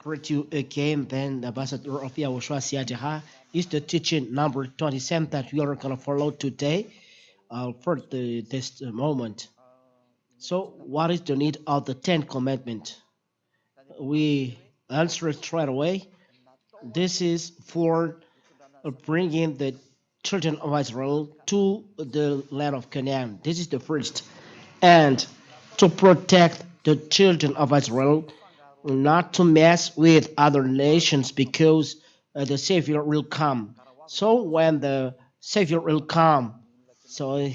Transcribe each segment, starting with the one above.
Greet you again, then the ambassador of YAHOSHUAH is the teaching number 27 that we are going to follow today for this moment. So, what is the need of the Ten Commandments? We answer it straight away. This is for bringing the children of Israel to the land of Canaan. This is the first. And to protect the children of Israel, not to mess with other nations because the Savior will come. So when the Savior will come, so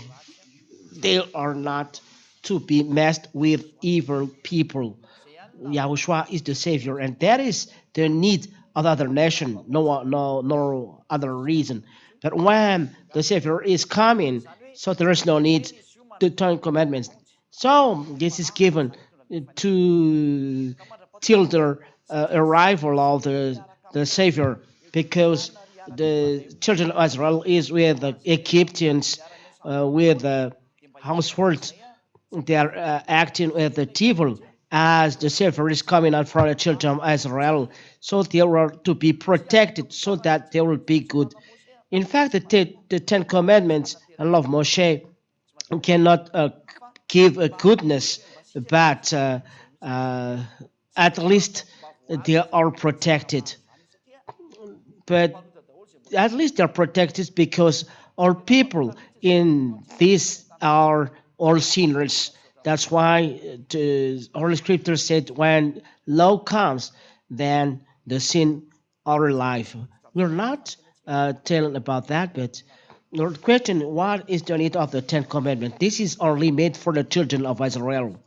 they are not to be messed with evil people. Yahushua is the Savior, and that is the need of other nation. No other reason. But when the Savior is coming, so there is no need to Ten Commandments. So this is given to till the arrival of the Savior, because the children of Israel is with the Egyptians, with the households. They are acting with the evil as the Savior is coming out from the children of Israel. So they are to be protected so that they will be good. In fact, the Ten Commandments and law of Moshe cannot give a goodness, but uh, at least they are protected. But at least they're protected because our people in this are all sinners. That's why the Holy Scripture said, when law comes, then the sin are life. We're not telling about that, but the question: what is the need of the Ten Commandments? This is only made for the children of Israel.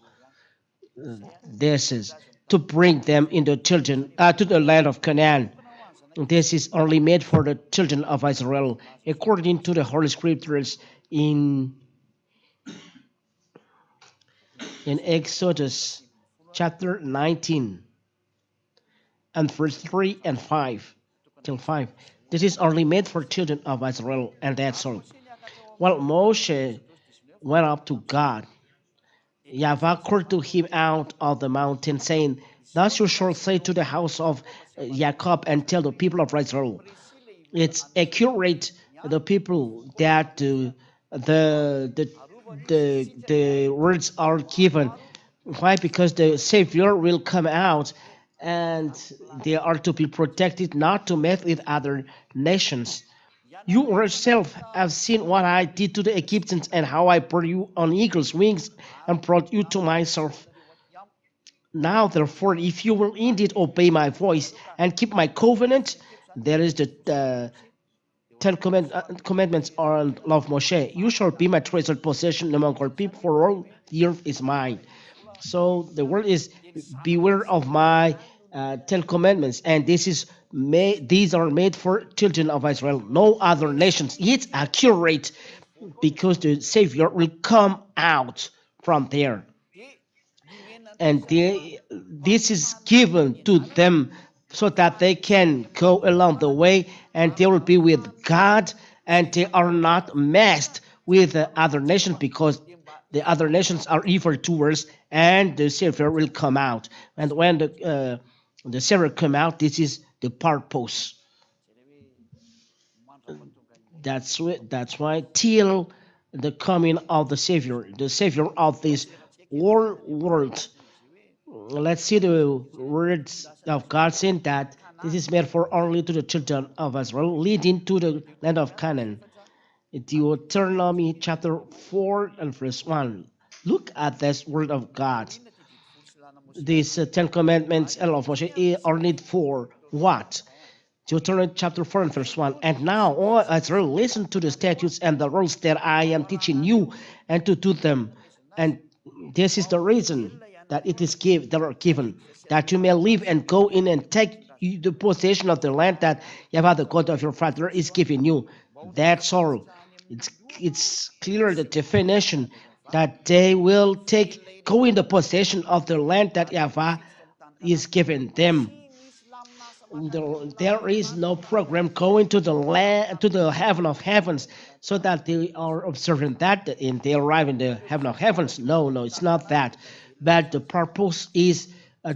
This is to bring them into children to the land of Canaan. This is only made for the children of Israel, according to the Holy Scriptures in Exodus chapter 19 and verse 3 and 5 till 5. This is only made for children of Israel, and that's all. Well, Moshe went up to God. Yahweh called to him out of the mountain, saying, "Thus you shall say to the house of Jacob and tell the people of Israel." It's accurate, the people that the the words are given. Why? Because the Savior will come out, and they are to be protected, not to mess with other nations. You yourself have seen what I did to the Egyptians, and how I brought you on eagle's wings and brought you to myself. Now, therefore, if you will indeed obey my voice and keep my covenant, there is the Commandments on law of Moshe. You shall be my treasured possession among all people, for all the earth is mine. So the word is, beware of my Ten Commandments, and these are made for children of Israel, no other nations. It's accurate because the Savior will come out from there, and this is given to them so that they can go along the way, and they will be with God, and they are not messed with the other nations, because the other nations are evil doers, and the Savior will come out. And when the Savior come out, this is the purpose. That's why till the coming of the Savior of this whole world. Let's see the words of God saying that this is made for only to the children of Israel, leading to the land of Canaan. Deuteronomy chapter 4 and verse 1. Look at this word of God. These Ten Commandments and law of Moshe are need for what? Deuteronomy chapter 4 and verse 1. And now, O Israel, listen to the statutes and the rules that I am teaching you, and to do them. And this is the reason that they are given, that you may live and go in and take the possession of the land that Yahweh, the God of your father, is giving you. That's all. It's clear, the definition that they will go in the possession of the land that Yahweh is giving them. There is no program going to the land, to the heaven of heavens, so that they are observing that and they arrive in the heaven of heavens. No, it's not that. But the purpose is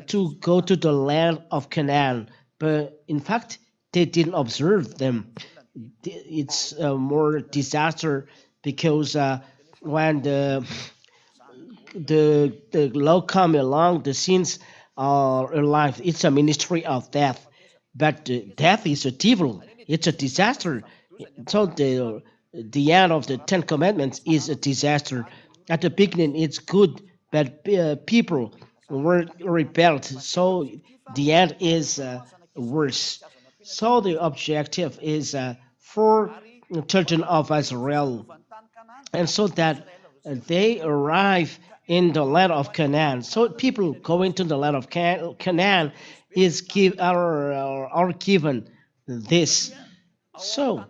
to go to the land of Canaan, but in fact, they didn't observe them. It's more disaster because when the law come along, the sins are alive. It's a ministry of death, but death is a devil. It's a disaster. So the end of the Ten Commandments is a disaster. At the beginning, it's good, but people were rebelled. So the end is worse. So the objective is for the children of Israel, and so that they arrive in the land of Canaan. So people going to the land of Canaan is are given this. So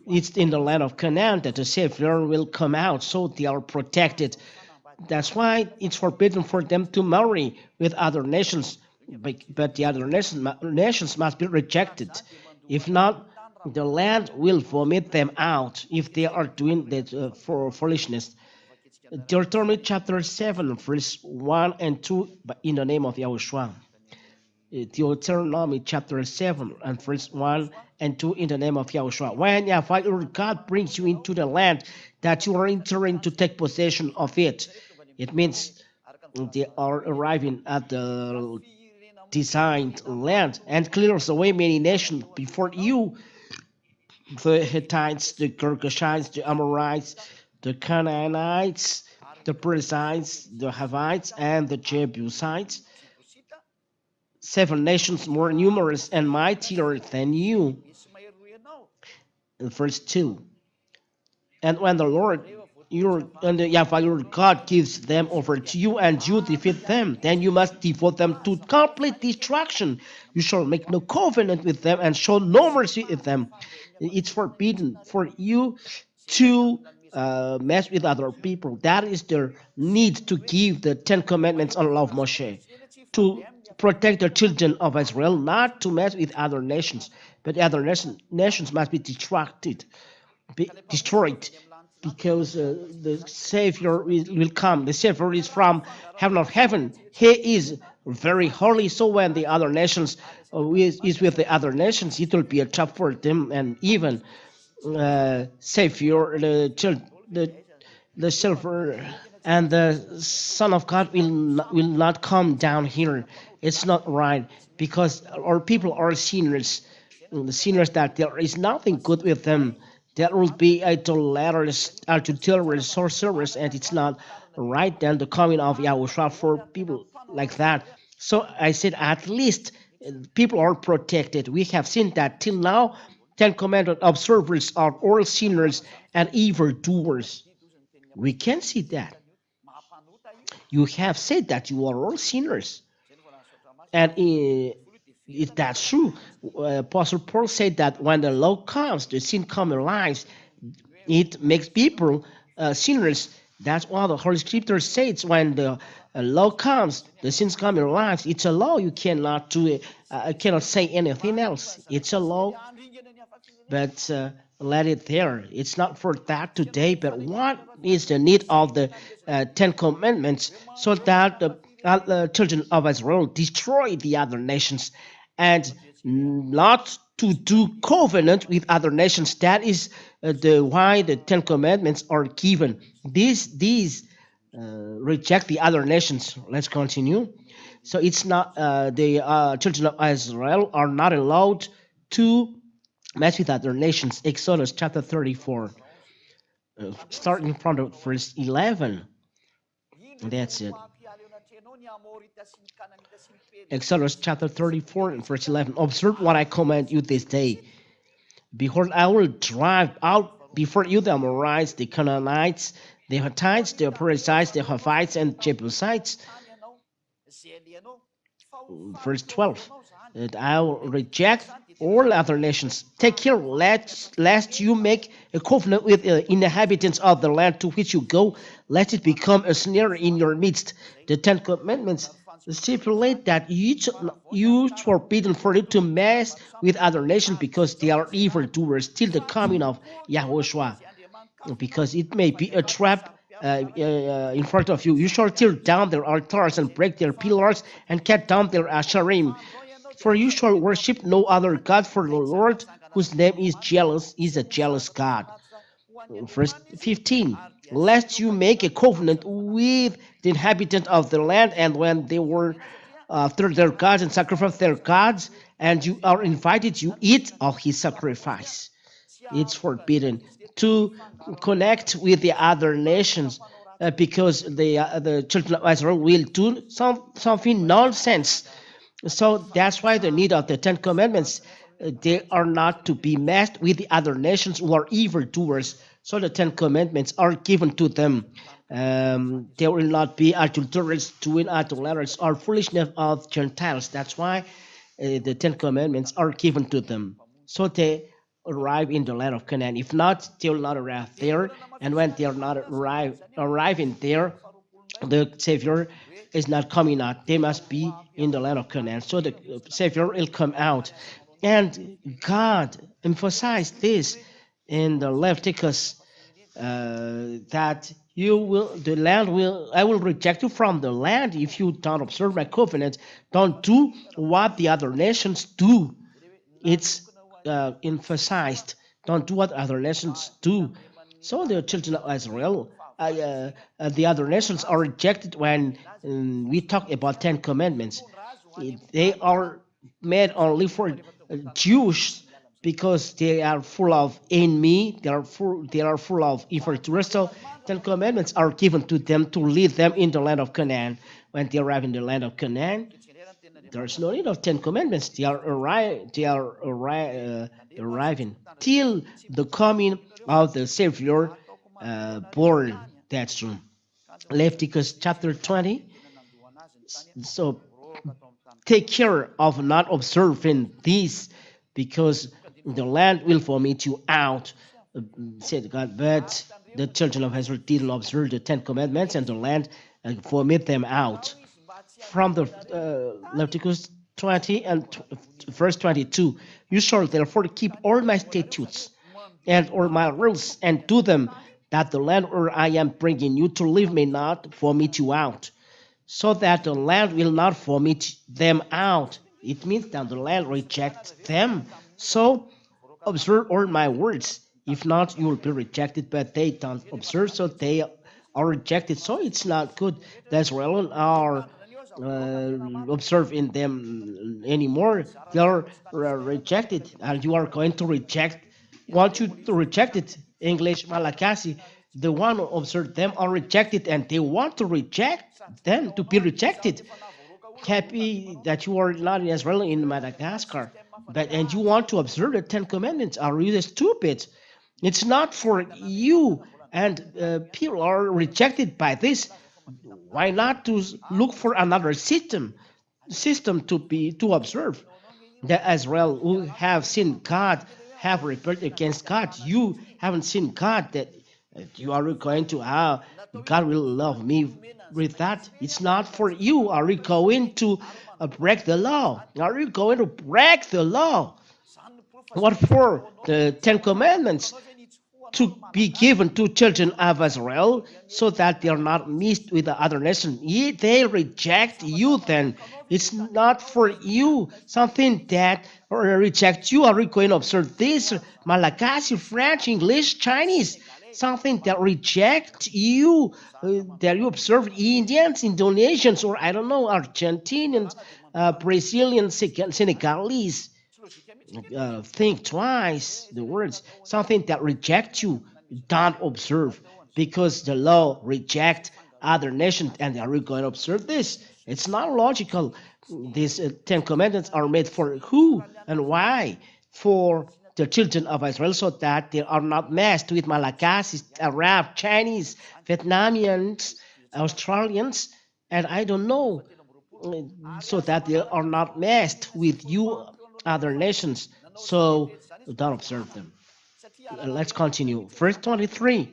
it's in the land of Canaan that the Savior will come out, so they are protected. That's why it's forbidden for them to marry with other nations, but the other nations must be rejected. If not, the land will vomit them out if they are doing that for foolishness. Deuteronomy chapter 7, verse 1 and 2, in the name of Yahushua. Deuteronomy chapter 7 and verse 1 and 2 in the name of Yahushua. When Yahweh your God brings you into the land that you are entering to take possession of it, it means they are arriving at the designed land and clears away many nations before you, the Hittites, the Girgashites, the Amorites, the Canaanites, the Perizzites, the Hivites, and the Jebusites, seven nations more numerous and mightier than you. Verse 2. And when the Lord Yahweh your God gives them over to you and you defeat them, then you must devote them to complete destruction. You shall make no covenant with them and show no mercy with them. It's forbidden for you to mess with other people. That is their need to give the Ten Commandments on law of Moshe, to protect the children of Israel, not to mess with other nations, but other nations must be destroyed, because the Savior will come. The Savior is from heaven of heaven. He is very holy. So when the other nations is with the other nations, it will be a trap for them, and even Savior, the silver and the Son of God will not come down here. It's not right, because our people are sinners, the sinners that there is nothing good with them. There will be idolaters, sorcerers, and it's not right then the coming of Yahushua for people like that. So I said at least people are protected. We have seen that till now, Ten Commandment observers are all sinners and evildoers. We can see that. You have said that you are all sinners. And if that's true, Apostle Paul said that when the law comes, the sin comes in lives, it makes people sinners. That's what the Holy Scripture says. When the law comes, the sins come in your lives. It's a law. You cannot do it. Cannot say anything else. It's a law, but let it there. It's not for that today, but what is the need of the Ten Commandments, so that the children of Israel destroy the other nations and not to do covenant with other nations. That is the why the Ten Commandments are given. These reject the other nations. Let's continue. So it's not the children of Israel are not allowed to mess with other nations. Exodus chapter 34, starting from the verse 11. That's it. Exodus chapter 34 and verse 11. Observe what I command you this day. Behold, I will drive out before you the Amorites, the Canaanites, the Hittites, the Perizzites, the Hivites, and Jebusites. Verse 12. And I will reject all other nations. Take care lest you make a covenant with the inhabitants of the land to which you go, lest it become a snare in your midst. The Ten Commandments stipulate that you forbidden for you to mess with other nations because they are evildoers till the coming of YAHOSHUAH, because it may be a trap in front of you. You shall tear down their altars and break their pillars and cut down their asherim. For you shall worship no other God, for the Lord, whose name is jealous, is a jealous God. Verse 15. Lest you make a covenant with the inhabitant of the land, and when they were after their gods and sacrifice their gods, and you are invited, you eat of his sacrifice. It's forbidden to connect with the other nations because the children of Israel will do something nonsense. So that's why the need of the Ten Commandments. They are not to be messed with the other nations who are evildoers. So the Ten Commandments are given to them. There will not be adulterers, doing idolaters, or foolishness of Gentiles. That's why the Ten Commandments are given to them. So they arrive in the land of Canaan. If not, they will not arrive there. And when they are not arriving there, the Savior is not coming out. They must be in the land of Canaan. So the Savior will come out. And God emphasized this in the Leviticus that the land will, I will reject you from the land if you don't observe my covenant, don't do what the other nations do. It's emphasized, don't do what other nations do. So the children of Israel, the other nations are rejected when we talk about Ten Commandments. They are made only for Jews because they are full of envy, they are full of evil. So Ten Commandments are given to them to lead them in the land of Canaan. When they arrive in the land of Canaan, there's no need of Ten Commandments. Arriving till the coming of the Savior born. That's true. Leviticus chapter 20. So take care of not observing this, because the land will vomit you out, said God. But the children of Israel didn't observe the Ten Commandments, and the land vomit them out. From the Leviticus 20 and verse 22, you shall therefore keep all my statutes and all my rules and do them, that the land where I am bringing you to live may not vomit you out, so that the land will not vomit them out. It means that the land rejects them. So observe all my words. If not, you will be rejected. But they don't observe, so they are rejected. So it's not good that Israel are observing them anymore. They are rejected, and you are going to reject. Want you to reject it? English Malakasi. The one who observed them are rejected, and they want to reject them to be rejected. Happy that you are not in Israel, in Madagascar, but and you want to observe the Ten Commandments. Are you stupid? It's not for you, and people are rejected by this. Why not to look for another system to observe? The Israel who have seen God have rebelled against God. You haven't seen God, that you are going to God will love me with that. It's not for you. Are you going to break the law? Are you going to break the law? What for? The Ten Commandments to be given to children of Israel, so that they are not mixed with the other nation. They reject you, then it's not for you. Something that reject you. Are you going to observe this? Malagasy, French, English, Chinese. Something that reject you, that you observe Indians, Indonesians, or I don't know, Argentinians, Brazilians, Senegalese. Think twice. The words, something that reject you, don't observe, because the law reject other nations, and are we going to observe this? It's not logical. These Ten Commandments are made for who and why? For the children of Israel, so that they are not messed with Malagasy, Arab, Chinese, Vietnamians, Australians, and I don't know, so that they are not messed with you other nations. So don't observe them. Let's continue. Verse 23.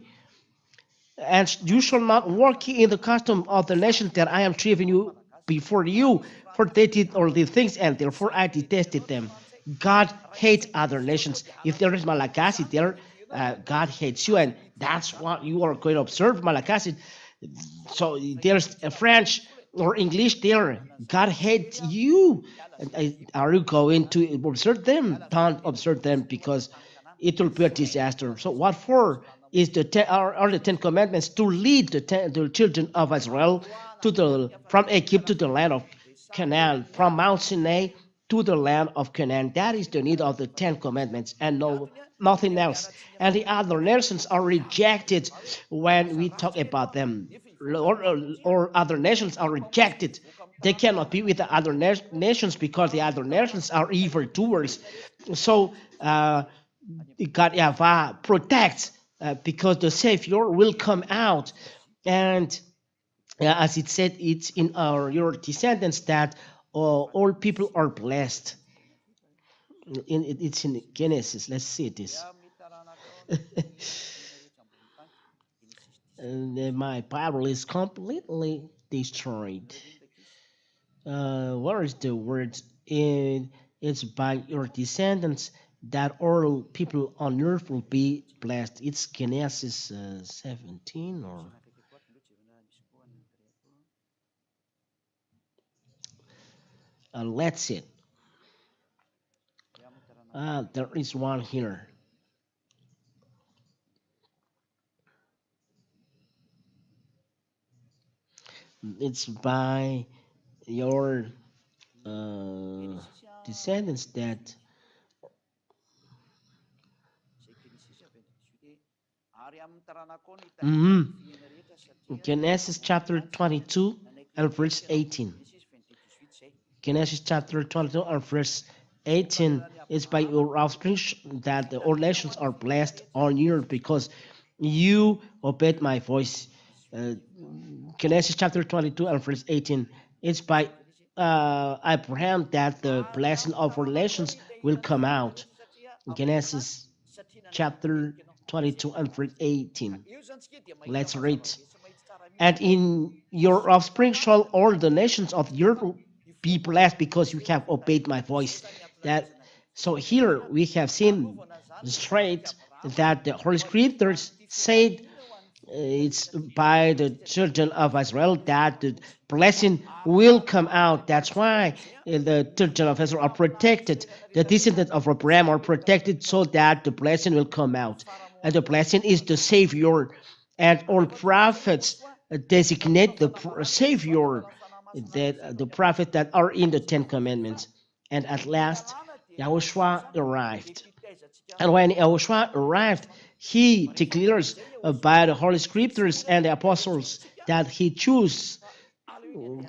And you shall not walk in the custom of the nations that I am driving you before you, for they did all these things, and therefore I detested them. God hates other nations. If there is Malagasy there, God hates you, and that's what you are going to observe, Malachi. So there's a French or English there. God hates you. And are you going to observe them? Don't observe them because it will be a disaster. So what for is are the Ten Commandments to lead the children of Israel to the from Egypt to the land of Canaan, from Mount Sinai to the land of Canaan. That is the need of the Ten Commandments and no nothing else. And the other nations are rejected when we talk about them. Or other nations are rejected. They cannot be with the other nations because the other nations are evildoers. So God Yahweh protects because the Savior will come out. And as it said, it's in your descendants that all people are blessed. It's in Genesis. Let's see this. And then my Bible is completely destroyed. Where is the word? It's by your descendants that all people on earth will be blessed. It's Genesis 17 or let's see. There is one here. It's by your uh, descendants that. Mhm. Genesis chapter 22 and verse 18. Genesis chapter 22 and verse 18 is by your offspring that the all nations are blessed on you because you obeyed my voice. Uh, Genesis chapter 22 and verse 18. It's by Abraham that the blessing of all nations will come out. Genesis chapter 22 and verse 18. Let's read. And in your offspring shall all the nations of the earth be blessed because you have obeyed my voice. That so here we have seen straight that the Holy Scriptures said it's by the children of Israel that the blessing will come out. That's why the children of Israel are protected. The descendants of Abraham are protected so that the blessing will come out. And the blessing is the Savior. And all prophets designate the Savior, that the prophet that are in the Ten Commandments. And at last, Yahushua arrived. And when Yahushua arrived, he declares by the Holy Scriptures and the apostles that he chose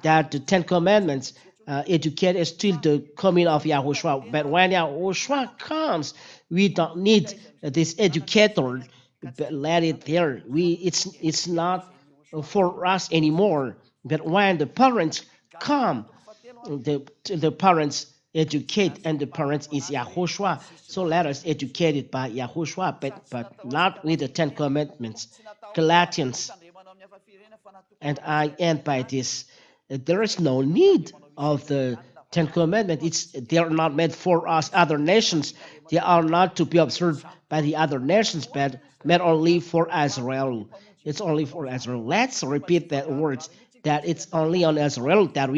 that the Ten Commandments educate us till the coming of Yahushua. But when Yahushua comes, we don't need this educator. But let it there. It's not for us anymore. But when the parents come, the parents educate, and the parents is Yahushua. So let us educate it by Yahushua, but not with the Ten Commandments. Galatians, and I end by this. There is no need of the Ten Commandments. They are not meant for us, other nations. They are not to be observed by the other nations, but meant only for Israel. It's only for Israel. Let's repeat that words, that it's only on Israel that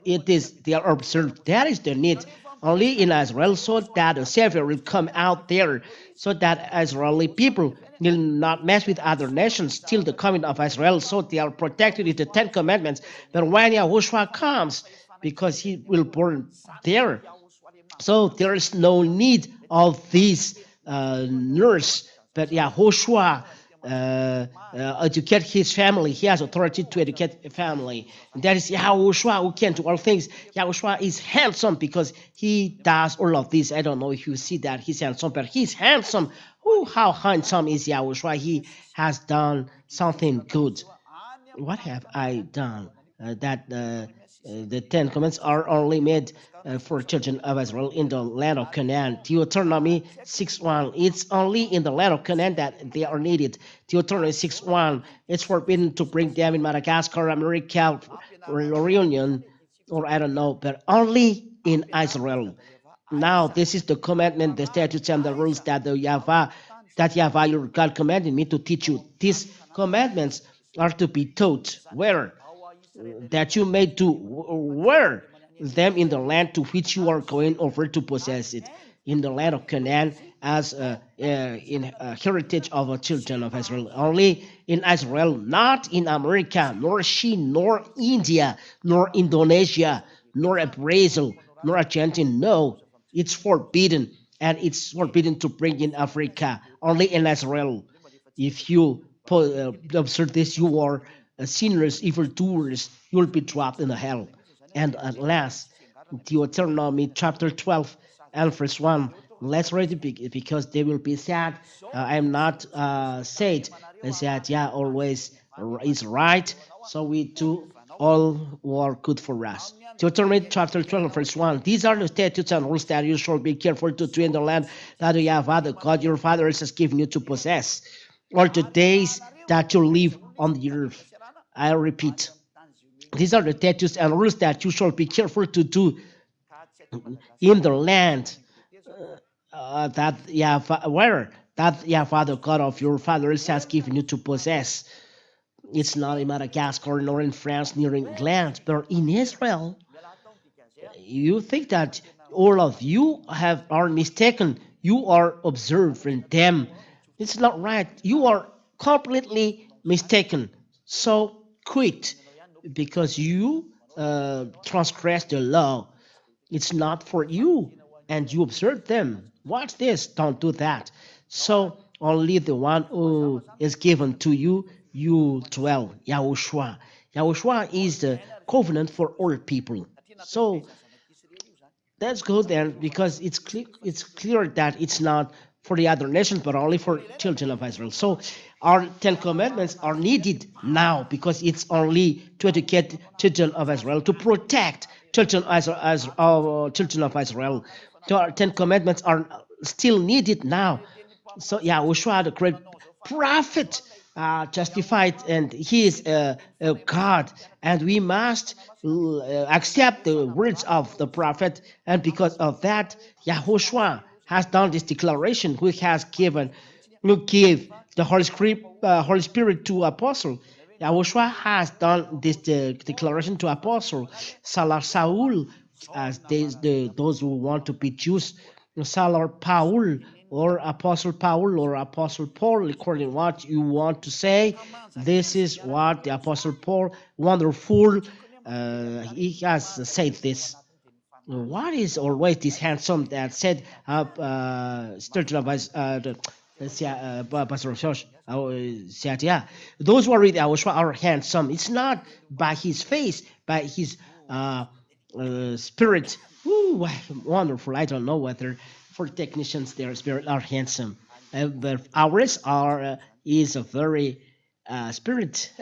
it is they are observed. That is the need. Only in Israel, so that the Savior will come out there, so that Israeli people will not mess with other nations till the coming of Israel, so they are protected with the Ten Commandments. But when Yahushua comes, because he will born there, so there is no need of this nurse, but Yahushua educate his family. He has authority to educate a family. And that is Yahushua who can do all things. Yahushua is handsome because he does all of this. I don't know if you see that he's handsome, but he's handsome. Oh, how handsome is Yahushua? He has done something good. What have I done? That the Ten Commandments are only made for children of Israel in the land of Canaan. Deuteronomy 6:1. It's only in the land of Canaan that they are needed. Deuteronomy 6:1. It's forbidden to bring them in Madagascar, America, Reunion, or I don't know, but only in Israel. Now, this is the commandment, the statutes, and the rules that the Yahweh that Yahweh your God commanded me to teach you. These commandments are to be taught where? That you may do where them in the land to which you are going over to possess it, in the land of Canaan, as in heritage of the children of Israel. Only in Israel, not in America, nor China, nor India, nor Indonesia, nor Brazil, nor Argentina. No, it's forbidden, and it's forbidden to bring in Africa. Only in Israel. If you observe this, you are sinners, evildoers, you will be dropped in the hell. And at last, Deuteronomy chapter 12 and verse 1. Let's read it because they will be sad. I am not said. They said, yeah, always is right. So we do all were good for us. Deuteronomy chapter 12, verse 1. These are the statutes and rules that you shall be careful to do in the land that you have father God your fathers has given you to possess, or the days that you live on the earth. I repeat, these are the statutes and rules that you shall be careful to do in the land that where that your father God of your fathers has given you to possess. It's not in Madagascar, nor in France, nor in England, but in Israel. You think that all of you are mistaken. You are observing them. It's not right. You are completely mistaken. So quit because you transgress the law. It's not for you, and you observe them. Watch this. Don't do that. So only the one who is given to you, you dwell. Yahushua. Yahushua is the covenant for all people. So that's good then, because it's clear that it's not for the other nations, but only for children of Israel. So our Ten Commandments are needed now because it's only to educate children of Israel, to protect children children of Israel. So our Ten Commandments are still needed now. So Yahushua, the great prophet, justified, and he is a God, and we must accept the words of the prophet. And because of that, Yahushua has done this declaration, who has given, who give the Holy Spirit to apostle. Yahushua has done this declaration to apostle Saul, as those who want to be Jews, Saul Paul, or Apostle Paul, or Apostle Paul, according to what you want to say. This is what the Apostle Paul, wonderful, he has said this. What is always this handsome that said Sturgeon of Pastor Josh said, yeah, those who are with Yahushua are handsome. It's not by his face, by his spirit. Ooh, wonderful. I don't know whether for technicians their spirit are handsome, but ours are is a very spirit.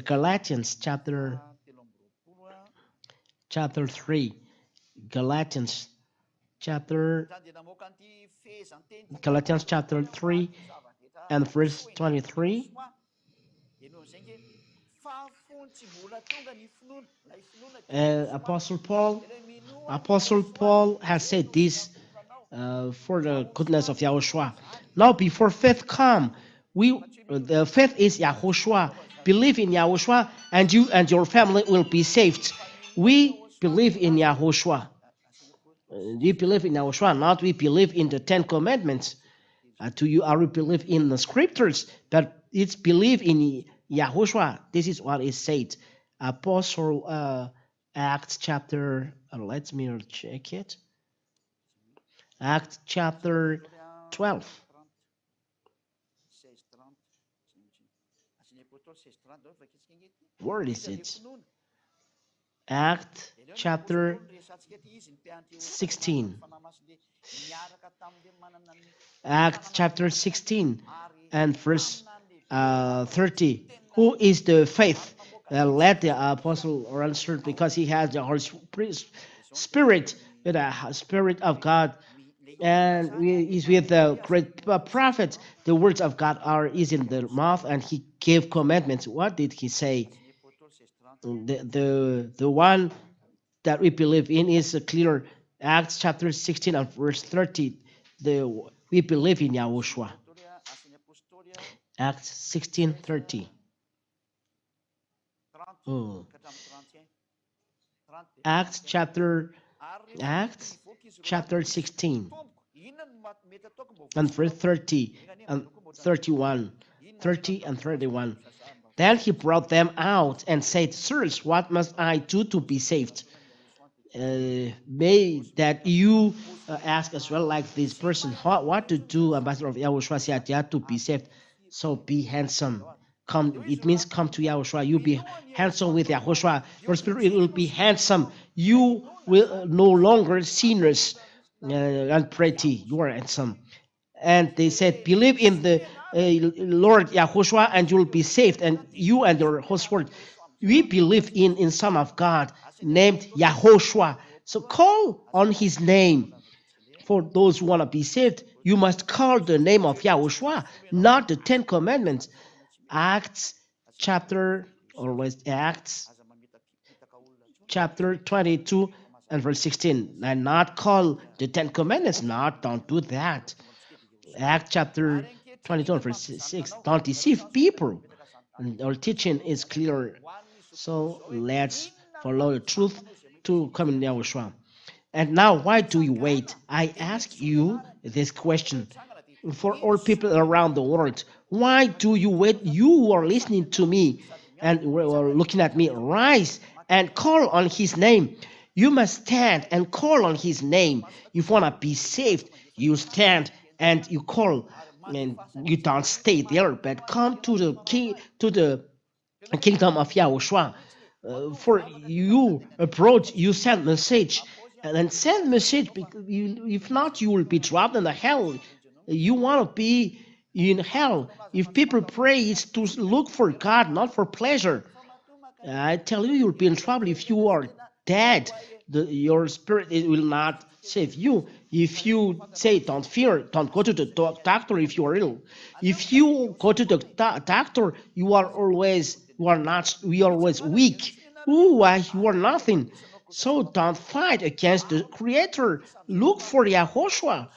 Galatians chapter 3. Galatians chapter Galatians chapter 3 and verse 23. Apostle Paul has said this for the goodness of Yahushua. Now, before faith come, the faith is Yahushua. Believe in Yahushua, and you and your family will be saved. We believe in Yahushua. We believe in Yahushua, not we believe in the Ten Commandments. To you, we believe in the scriptures, but it's believe in Yahushua. This is what is said. Apostle Acts chapter. Let me check it. Acts chapter 12. Where is it? Act chapter 16. Act chapter 16 and verse 30. Who is the faith? Let the apostle answer, because he has the Holy Spirit, the Spirit of God, and is with the great prophet. The words of God is in the mouth, and he gave commandments. What did he say? The one that we believe in is clear. Acts chapter 16 and verse 30. we believe in Yahushua. Acts 16:30. Oh. Acts chapter Acts chapter 16 and verse 30 and 31, 30 and 31. Then he brought them out and said, Sirs, what must I do to be saved? May that you ask as well, like this person, what to do, Ambassador of Yahushua said, to be saved. So be handsome. Come, it means come to Yahushua. You be handsome with Yahushua. Your spirit will be handsome. You will no longer sinners and pretty. You are handsome. And they said, believe in the Lord Yahushua and you'll be saved, and you and your household. We believe in Son of God named YAHOSHUAH. So call on his name. For those who want to be saved, you must call the name of Yahushua, not the Ten Commandments. Acts chapter, always Acts chapter 22 and verse 16. And not call the Ten Commandments, not, don't do that. Act chapter 22 verse 6. Don't deceive people. And our teaching is clear. So let's follow the truth to come in Yahushua. And now, why do you wait? I ask you this question for all people around the world. Why do you wait? You are listening to me and were looking at me. Rise and call on his name. You must stand and call on his name. If you want to be saved, you stand and you call, and you don't stay there, but come to the key, to the kingdom of Yahushua. For you approach, you send message, and then send message, because if not, you will be dropped in the hell. You want to be in hell. If people pray, it's to look for God, not for pleasure. I tell you, you'll be in trouble if you are dead. Your spirit, it will not save you. If you say, don't fear, don't go to the doctor if you are ill. If you go to the doctor, you are always weak. Ooh, you are nothing. So don't fight against the Creator. Look for Yahushua.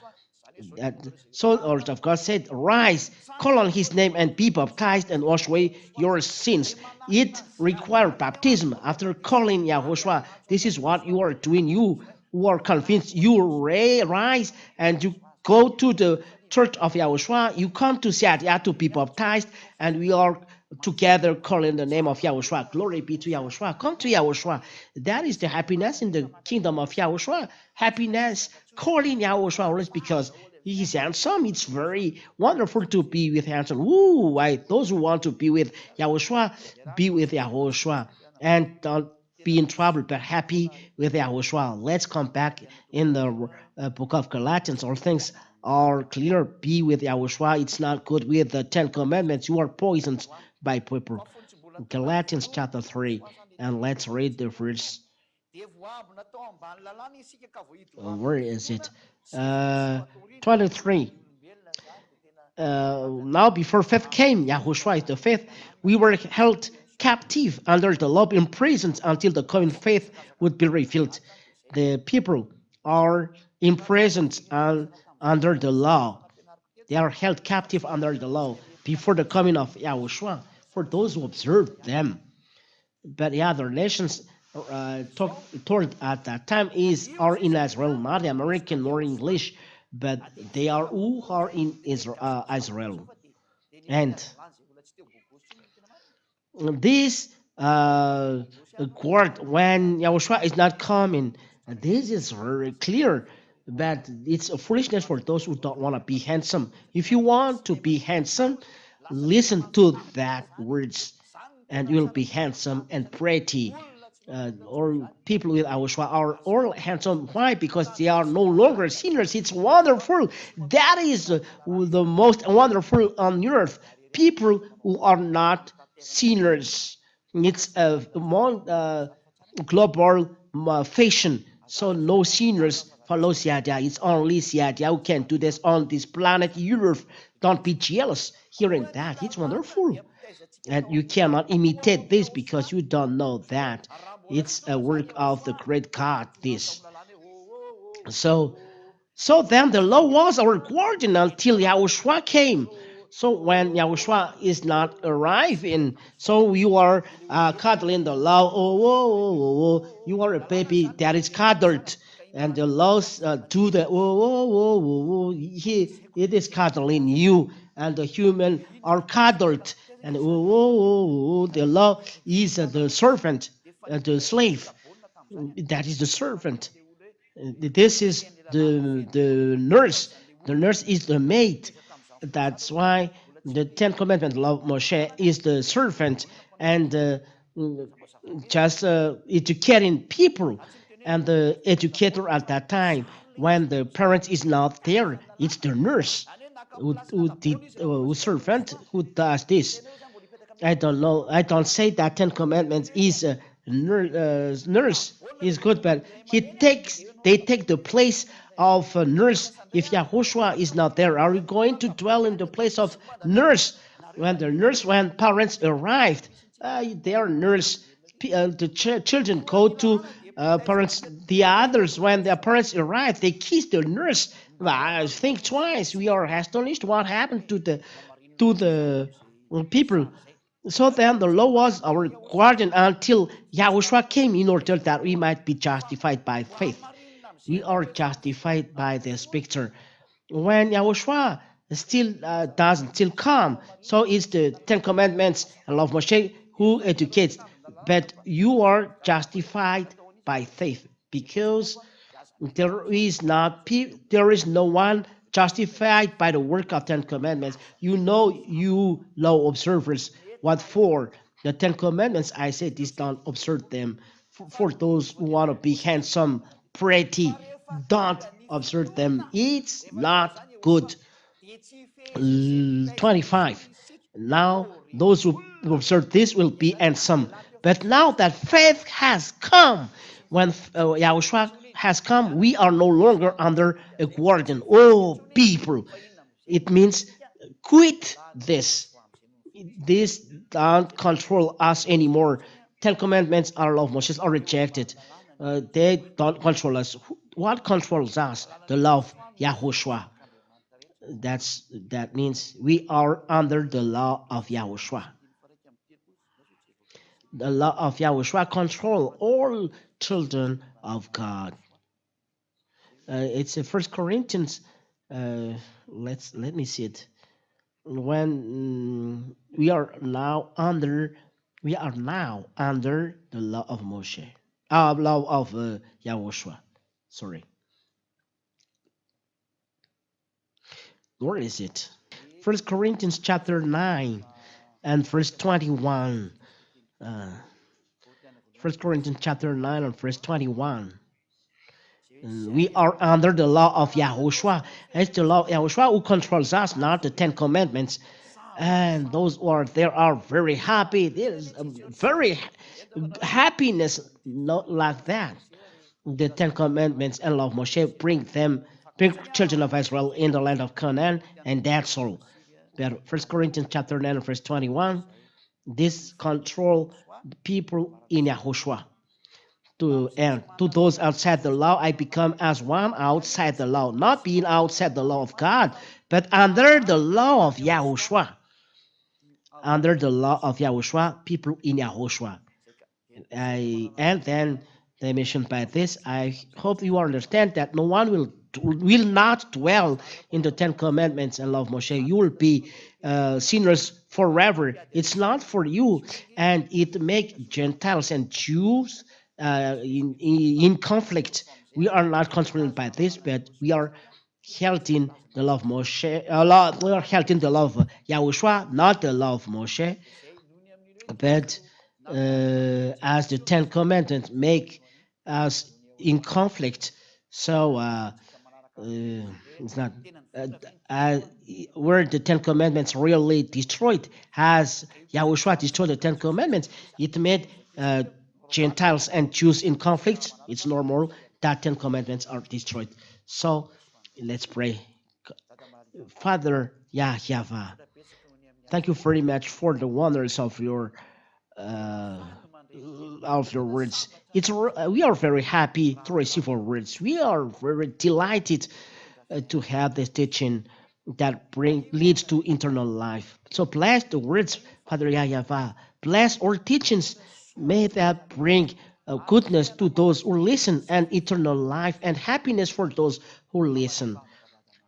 So the Lord of God said, rise, call on his name and be baptized and wash away your sins. It requires baptism after calling Yahushua. This is what you are doing. You who are convinced, you rise and you go to the church of Yahushua. You come to Seattle to be baptized, and we are together calling the name of Yahushua. Glory be to Yahushua. Come to Yahushua. That is the happiness in the kingdom of Yahushua. Happiness calling Yahushua always, because he's handsome. It's very wonderful to be with handsome. Woo! Why, those who want to be with Yahushua, be with Yahushua. And don't be in trouble, but happy with Yahushua. Let's come back in the book of Galatians. All things are clear. Be with Yahushua. It's not good with the Ten Commandments. You are poisoned by people. Galatians chapter 3. And let's read the verse. Where is it? 23. Now before faith came, Yahushua is the faith, we were held captive under the law, imprisoned until the coming faith would be revealed. The people are imprisoned under the law. They are held captive under the law before the coming of Yahushua, for those who observe them. But the other nations toward at that time are in Israel, not American nor English, but they are who are in Israel. And this word, when Yahushua is not coming, this is very clear. But it's a foolishness for those who don't want to be handsome. If you want to be handsome, listen to that words, and you'll be handsome and pretty. Or people with Yahushua are all handsome. Why? Because they are no longer sinners. It's wonderful. That is the most wonderful on earth. People who are not sinners. It's a more global fashion. So no sinners follow Siadia. It's only Siadia who can do this on this planet Earth. Don't be jealous hearing that. It's wonderful. And you cannot imitate this because you don't know that. It's a work of the great God, this. So So then the law was our guardian until Yahushua came. So when Yahushua is not arriving, so you are cuddling the law. Oh, oh, oh, oh, oh. You are a baby that is cuddled, and the laws do the it is cuddling you, and the human are cuddled, and the law is the servant, the slave. That is the servant. This is the nurse. The nurse is the maid. That's why the Ten Commandments law of Moshe is the servant and just educating people. And the educator at that time, when the parent is not there, it's the nurse who servant who does this. I don't know. I don't say that Ten Commandments is a nurse. He's good, but they take the place of a nurse. If Yahushua is not there, are we going to dwell in the place of nurse? When parents arrived, their nurse, the children go to parents. The others, when their parents arrive, they kiss the nurse. I think twice. We are astonished what happened to the people. So then the law was our guardian until Yahushua came in order that we might be justified by faith. We are justified by the scripture. When Yahushua still doesn't still come, so it's the Ten Commandments and law of Moshe who educates. But you are justified by faith because there is no one justified by the work of Ten Commandments. You know, you law observers, what for? The Ten Commandments, I said, is don't observe them. For those who want to be handsome, pretty, don't observe them. It's not good. 25. Now, those who observe this will be handsome. But now that faith has come, when Yahushua has come, we are no longer under a guardian. Oh, people, it means quit this. This don't control us anymore. Ten Commandments are law of Moses are rejected. They don't control us. What controls us? The law of Yahushua. That means we are under the law of Yahushua. The law of Yahushua control all children of God. It's First Corinthians. Uh, let me see it. When we are now under the law of Moshe, law of Yahushua. Sorry, where is it? First Corinthians chapter 9 and verse 21. Uh, First Corinthians chapter 9 and verse 21. We are under the law of Yahushua. It's the law of Yahushua who controls us, not the Ten Commandments. And those who are there are very happy. There's very happiness, not like that. The Ten Commandments and law of Moshe bring children of Israel in the land of Canaan, and that's all. But First Corinthians chapter 9 verse 21, this control people in Yahushua. To those outside the law, I become as one outside the law, not being outside the law of God, but under the law of Yahushua. Under the law of Yahushua, people in Yahushua. And then they mentioned by this, I hope you understand that no one will not dwell in the Ten Commandments and law of Moshe. You will be sinners forever. It's not for you, and it make Gentiles and Jews in conflict. We are not controlled by this, but we are held in the law of Moshe. We are held in the law of Yahushua, not the law of Moshe. But as the Ten Commandments make us in conflict, so it's not uh, where the Ten Commandments really destroyed. Has Yahushua destroyed the Ten Commandments, it made Gentiles and Jews in conflict. It's normal that Ten Commandments are destroyed. So let's pray. Father Yahweh, thank you very much for the wonders uh, of your words. We are very happy to receive our words. We are very delighted to have this teaching that bring leads to eternal life. So bless the words, Father Yahweh. Bless our teachings. May that bring goodness to those who listen and eternal life and happiness for those who listen.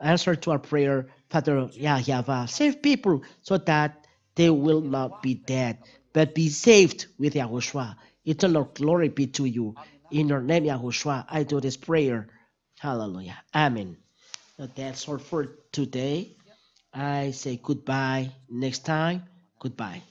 Answer to our prayer, Father Yahweh. Save people so that they will not be dead, but be saved with Yahushua. Eternal glory be to you. In your name, Yahushua, I do this prayer. Hallelujah. Amen. That's all for today. I say goodbye. Next time, goodbye.